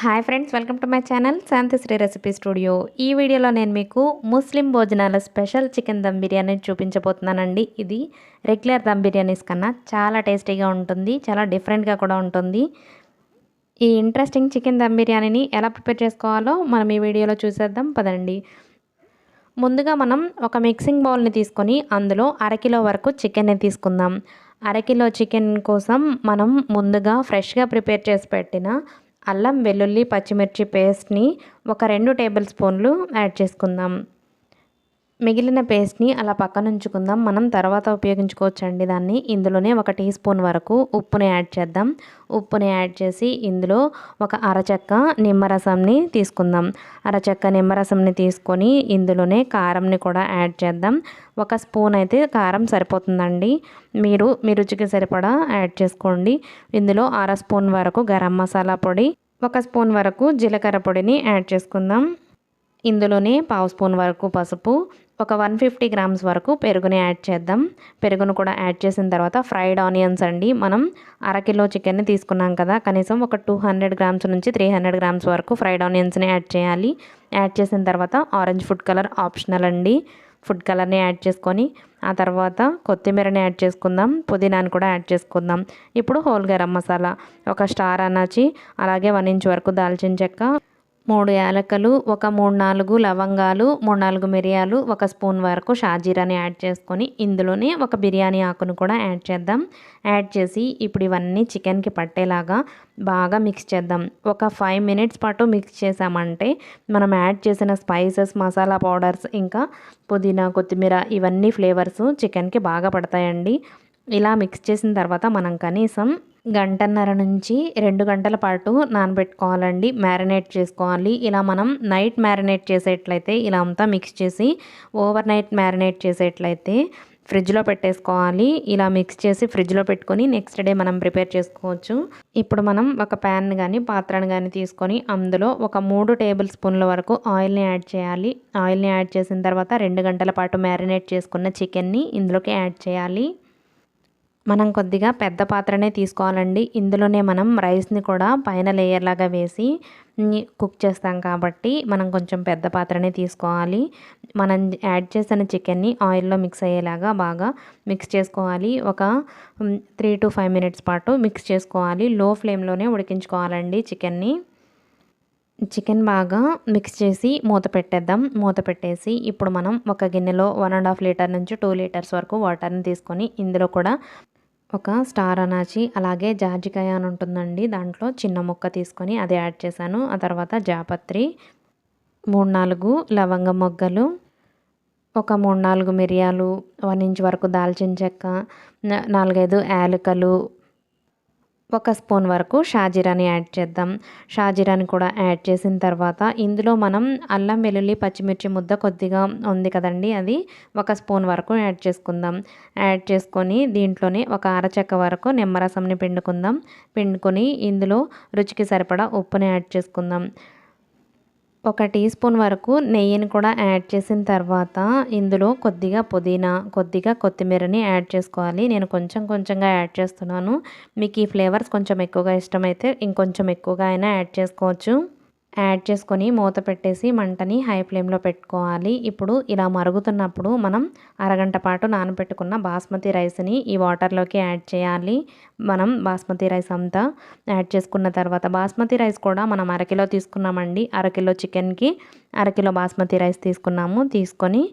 Hi friends, welcome to my channel Shantisri recipe studio. ఈ వీడియోలో నేను మీకు ముస్లిం భోజనాల స్పెషల్ చికెన్ దమ్ బిర్యానీ చూపించబోతున్నానండి. ఇది రెగ్యులర్ దమ్ బిర్యానీస్ కన్నా చాలా టేస్టీగా ఉంటుంది, చాలా డిఫరెంట్గా కూడా ఉంటుంది. ఈ ఇంట్రెస్టింగ్ చికెన్ దమ్ బిర్యానీని ఎలా ప్రిపేర్ చేసుకోవాలో మనం ఈ వీడియోలో చూసేద్దాం పదండి. ముందుగా మనం ఒక మిక్సింగ్ బౌల్ని తీసుకొని అందులో అరకిలో వరకు చికెన్ని తీసుకుందాం. అరకిలో చికెన్ కోసం మనం ముందుగా ఫ్రెష్గా ప్రిపేర్ చేసి పెట్టిన అల్లం వెల్లుల్లి పచ్చిమిర్చి పేస్ట్ని ఒక 2 టేబుల్ స్పూన్లు యాడ్ చేసుకుందాం. మిగిలిన పేస్ట్ని అలా పక్కన ఉంచుకుందాం, మనం తర్వాత ఉపయోగించుకోవచ్చండి దాన్ని. ఇందులోనే 1 టీ స్పూన్ వరకు ఉప్పుని యాడ్ చేద్దాం. ఉప్పుని యాడ్ చేసి ఇందులో ఒక అరచెక్క నిమ్మరసంని తీసుకుందాం. అరచెక్క నిమ్మరసంని తీసుకొని ఇందులోనే కారంని కూడా యాడ్ చేద్దాం. 1 స్పూన్ అయితే కారం సరిపోతుందండి, మీరు మీ రుచికి సరిపడా యాడ్ చేసుకోండి. ఇందులో 1/2 స్పూన్ వరకు గరం మసాలా పొడి, 1 స్పూన్ వరకు జీలకర్ర పొడిని యాడ్ చేసుకుందాం. ఇందులోనే 1/2 స్పూన్ వరకు పసుపు, ఒక 150 గ్రామ్స్ వరకు పెరుగుని యాడ్ చేద్దాం. పెరుగును కూడా యాడ్ చేసిన తర్వాత ఫ్రైడ్ ఆనియన్స్ అండి, మనం అరకిలో చికెన్ని తీసుకున్నాం కదా, కనీసం ఒక 200 గ్రామ్స్ నుంచి 300 గ్రామ్స్ వరకు ఫ్రైడ్ ఆనియన్స్ని యాడ్ చేయాలి. యాడ్ చేసిన తర్వాత ఆరెంజ్ ఫుడ్ కలర్ ఆప్షనల్ అండి, ఫుడ్ కలర్ని యాడ్ చేసుకొని ఆ తర్వాత కొత్తిమీరని యాడ్ చేసుకుందాం, పుదీనాని కూడా యాడ్ చేసుకుందాం. ఇప్పుడు హోల్ గరం మసాలా, ఒక స్టార్ అనాచి, అలాగే 1 ఇంచ్ వరకు దాల్చిన చెక్క, 3 యాలకులు, ఒక 3-4 లవంగాలు, 3-4 మిరియాలు, 1 స్పూన్ వరకు షాజీరాని యాడ్ చేసుకొని ఇందులోనే ఒక బిర్యానీ ఆకును కూడా యాడ్ చేద్దాం. యాడ్ చేసి ఇప్పుడు ఇవన్నీ చికెన్కి పట్టేలాగా బాగా మిక్స్ చేద్దాం. ఒక 5 మినిట్స్ పాటు మిక్స్ చేసామంటే మనం యాడ్ చేసిన స్పైసెస్, మసాలా పౌడర్స్, ఇంకా పుదీనా, కొత్తిమీర ఇవన్నీ ఫ్లేవర్స్ చికెన్కి బాగా పడతాయండి. ఇలా మిక్స్ చేసిన తర్వాత మనం కనీసం 1.5 నుంచి 2 గంటల పాటు నానబెట్టుకోవాలండి, మ్యారినేట్ చేసుకోవాలి. ఇలా మనం నైట్ మ్యారినేట్ చేసేట్లయితే ఇలా అంతా మిక్స్ చేసి ఓవర్ నైట్ మ్యారినేట్ చేసేట్లయితే ఫ్రిడ్జ్లో పెట్టేసుకోవాలి. ఇలా మిక్స్ చేసి ఫ్రిడ్జ్లో పెట్టుకొని నెక్స్ట్ డే మనం ప్రిపేర్ చేసుకోవచ్చు. ఇప్పుడు మనం ఒక ప్యాన్ కానీ పాత్రను కానీ తీసుకొని అందులో ఒక 3 టేబుల్ స్పూన్ల వరకు ఆయిల్ని యాడ్ చేయాలి. ఆయిల్ని యాడ్ చేసిన తర్వాత 2 గంటల పాటు మ్యారినేట్ చేసుకున్న చికెన్ని ఇందులోకి యాడ్ చేయాలి. మనం కొద్దిగా పెద్ద పాత్రనే తీసుకోవాలండి, ఇందులోనే మనం రైస్ని కూడా పైన లేయర్ లాగా వేసి కుక్ చేస్తాం కాబట్టి మనం కొంచెం పెద్ద పాత్రనే తీసుకోవాలి. మనం యాడ్ చేసిన చికెన్ని ఆయిల్లో మిక్స్ అయ్యేలాగా బాగా మిక్స్ చేసుకోవాలి. ఒక 3 to 5 మినిట్స్ పాటు మిక్స్ చేసుకోవాలి. లో ఫ్లేమ్లోనే ఉడికించుకోవాలండి చికెన్ని. చికెన్ బాగా మిక్స్ చేసి మూత పెట్టేద్దాం. మూత పెట్టేసి ఇప్పుడు మనం ఒక గిన్నెలో 1.5 లీటర్ నుంచి 2 లీటర్స్ వరకు వాటర్ని తీసుకొని ఇందులో కూడా ఒక స్టార్ అనాచి, అలాగే జాజికాయ అని ఉంటుందండి, దాంట్లో చిన్న ముక్క తీసుకొని అది యాడ్ చేశాను. ఆ తర్వాత జాపత్రి, 3-4 లవంగ మొగ్గలు, ఒక 3-4 మిరియాలు, 1 ఇంచ్ వరకు దాల్చిన చెక్క, 4-5 యాలకులు, 1 స్పూన్ వరకు షాజీరాని యాడ్ చేద్దాం. షాజీరాని కూడా యాడ్ చేసిన తర్వాత ఇందులో మనం అల్లం వెల్లుల్లి పచ్చిమిర్చి ముద్ద కొద్దిగా ఉంది కదండి, అది 1 స్పూన్ వరకు యాడ్ చేసుకుందాం. యాడ్ చేసుకొని దీంట్లోనే ఒక అరచెక్క వరకు నిమ్మరసంని పిండుకుందాం. పిండుకొని ఇందులో రుచికి సరిపడా ఉప్పుని యాడ్ చేసుకుందాం. 1 టీ స్పూన్ వరకు నెయ్యిని కూడా యాడ్ చేసిన తర్వాత ఇందులో కొద్దిగా పుదీనా, కొద్దిగా కొత్తిమీరని యాడ్ చేసుకోవాలి. నేను కొంచెంగా యాడ్ చేస్తున్నాను. మీకు ఈ ఫ్లేవర్స్ కొంచెం ఎక్కువగా ఇష్టమైతే ఇంకొంచెం ఎక్కువగా అయినా యాడ్ చేసుకోవచ్చు. యాడ్ చేసుకొని మూత పెట్టేసి మంటని హై ఫ్లేమ్లో పెట్టుకోవాలి. ఇప్పుడు ఇలా మరుగుతున్నప్పుడు మనం అరగంట పాటు నానబెట్టుకున్న బాస్మతి రైస్ని ఈ వాటర్లోకి యాడ్ చేయాలి. మనం బాస్మతి రైస్ అంతా యాడ్ చేసుకున్న తర్వాత, బాస్మతి రైస్ కూడా మనం అరకిలో తీసుకున్నామండి, అరకిలో చికెన్కి అరకిలో బాస్మతి రైస్ తీసుకొని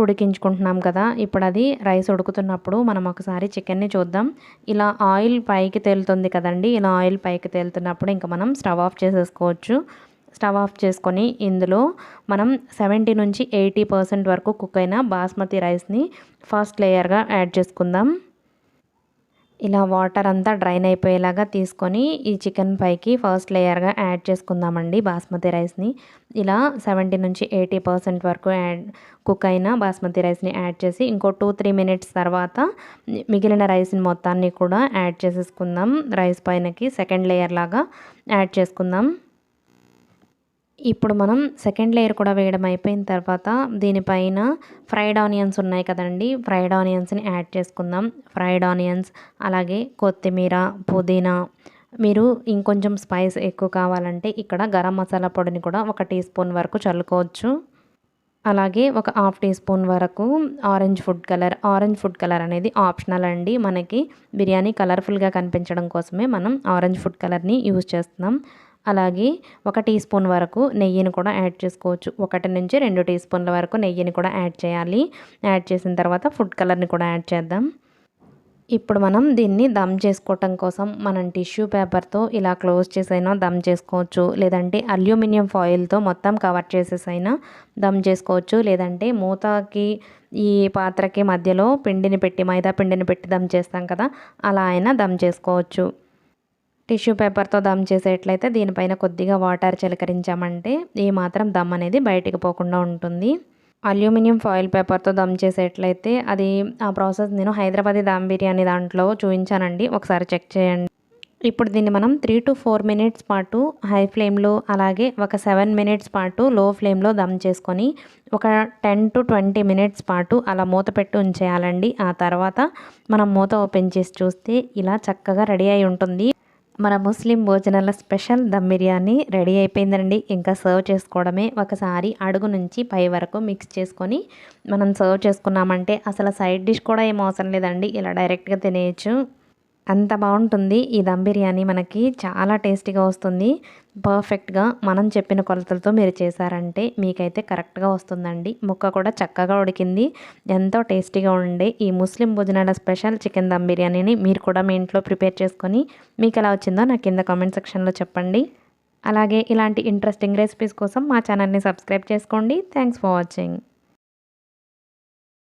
ఉడికించుకుంటున్నాం కదా. ఇప్పుడు అది రైస్ ఉడుకుతున్నప్పుడు మనం ఒకసారి చికెన్ని చూద్దాం. ఇలా ఆయిల్ పైకి తేలుతుంది కదండి, ఇలా ఆయిల్ పైకి తేలుతున్నప్పుడు ఇంకా మనం స్టవ్ ఆఫ్ చేసేసుకోవచ్చు. స్టవ్ ఆఫ్ చేసుకొని ఇందులో మనం 70 నుంచి 80% వరకు కుక్ అయిన బాస్మతి రైస్ని ఫస్ట్ లేయర్గా యాడ్ చేసుకుందాం. ఇలా వాటర్ అంతా డ్రైన్ అయిపోయేలాగా తీసుకొని ఈ చికెన్ పైకి ఫస్ట్ లేయర్గా యాడ్ చేసుకుందామండి బాస్మతి రైస్ని. ఇలా 70 నుంచి 80% వరకు కుక్ అయిన బాస్మతి రైస్ని యాడ్ చేసి ఇంకో 2-3 మినిట్స్ తర్వాత మిగిలిన రైస్ని మొత్తాన్ని కూడా యాడ్ చేసేసుకుందాం. రైస్ పైనకి సెకండ్ లేయర్ లాగా యాడ్ చేసుకుందాం. ఇప్పుడు మనం సెకండ్ లేయర్ కూడా వేయడం అయిపోయిన తర్వాత దీనిపైన ఫ్రైడ్ ఆనియన్స్ ఉన్నాయి కదండి, ఫ్రైడ్ ఆనియన్స్ని యాడ్ చేసుకుందాం. ఫ్రైడ్ ఆనియన్స్, అలాగే కొత్తిమీర, పుదీనా, మీరు ఇంకొంచెం స్పైస్ ఎక్కువ కావాలంటే ఇక్కడ గరం మసాలా పొడిని కూడా 1 టీ స్పూన్ వరకు చల్లుకోవచ్చు. అలాగే ఒక హాఫ్ టీ స్పూన్ వరకు ఆరెంజ్ ఫుడ్ కలర్ అనేది ఆప్షనల్ అండి. మనకి బిర్యానీ కలర్ఫుల్గా కనిపించడం కోసమే మనం ఆరెంజ్ ఫుడ్ కలర్ని యూజ్ చేస్తున్నాం. అలాగే 1 టీ స్పూన్ వరకు నెయ్యిని కూడా యాడ్ చేసుకోవచ్చు. 1 నుంచి 2 టీ స్పూన్ల వరకు నెయ్యిని కూడా యాడ్ చేయాలి. యాడ్ చేసిన తర్వాత ఫుడ్ కలర్ని కూడా యాడ్ చేద్దాం. ఇప్పుడు మనం దీన్ని దమ్ చేసుకోవటం కోసం మనం టిష్యూ పేపర్తో ఇలా క్లోజ్ చేసైనా దమ్ చేసుకోవచ్చు. లేదంటే అల్యూమినియం ఫాయిల్తో మొత్తం కవర్ చేసేసైనా దమ్ చేసుకోవచ్చు. లేదంటే మూతకి ఈ పాత్రకి మధ్యలో మైదా పిండిని పెట్టి దమ్ చేస్తాం కదా, అలా అయినా దమ్ చేసుకోవచ్చు. టిష్యూ పేపర్తో దమ్ చేసేట్లయితే దీనిపైన కొద్దిగా వాటర్ చిలకరించామంటే ఏమాత్రం దమ్ అనేది బయటికి పోకుండా ఉంటుంది. అల్యూమినియం ఫాయిల్ పేపర్తో దమ్ చేసేట్లయితే అది ఆ ప్రాసెస్ నేను హైదరాబాదీ దమ్ బిర్యానీ దాంట్లో చూపించానండి, ఒకసారి చెక్ చేయండి. ఇప్పుడు దీన్ని మనం 3 to 4 మినిట్స్ పాటు హై ఫ్లేమ్లో, అలాగే ఒక 7 మినిట్స్ పాటు లో ఫ్లేమ్లో దమ్ చేసుకొని ఒక 10 to 20 మినిట్స్ పాటు అలా మూత పెట్టి ఉంచేయాలండి. ఆ తర్వాత మనం మూత ఓపెన్ చేసి చూస్తే ఇలా చక్కగా రెడీ అయి ఉంటుంది. మన ముస్లిం భోజనాల స్పెషల్ దమ్ బిర్యానీ రెడీ అయిపోయిందండి. ఇంకా సర్వ్ చేసుకోవడమే. ఒకసారి అడుగు నుంచి పై వరకు మిక్స్ చేసుకొని మనం సర్వ్ చేసుకున్నామంటే అసలు సైడ్ డిష్ కూడా ఏం అవసరం లేదండి, ఇలా డైరెక్ట్గా తినేయచ్చు. అంత బాగుంటుంది ఈ దమ్ బిర్యానీ. మనకి చాలా టేస్టీగా వస్తుంది. పర్ఫెక్ట్గా మనం చెప్పిన కొలతలతో మీరు చేశారంటే మీకైతే కరెక్ట్గా వస్తుందండి. ముక్క కూడా చక్కగా ఉడికింది. ఎంతో టేస్టీగా ఉండే ఈ ముస్లిం భోజనాల స్పెషల్ చికెన్ దమ్ బిర్యానీని మీరు కూడా మీ ఇంట్లో ప్రిపేర్ చేసుకొని మీకు ఎలా వచ్చిందో నాకు కింద కామెంట్ సెక్షన్లో చెప్పండి. అలాగే ఇలాంటి ఇంట్రెస్టింగ్ రెసిపీస్ కోసం మా ఛానల్ని సబ్స్క్రైబ్ చేసుకోండి. Thanks for watching.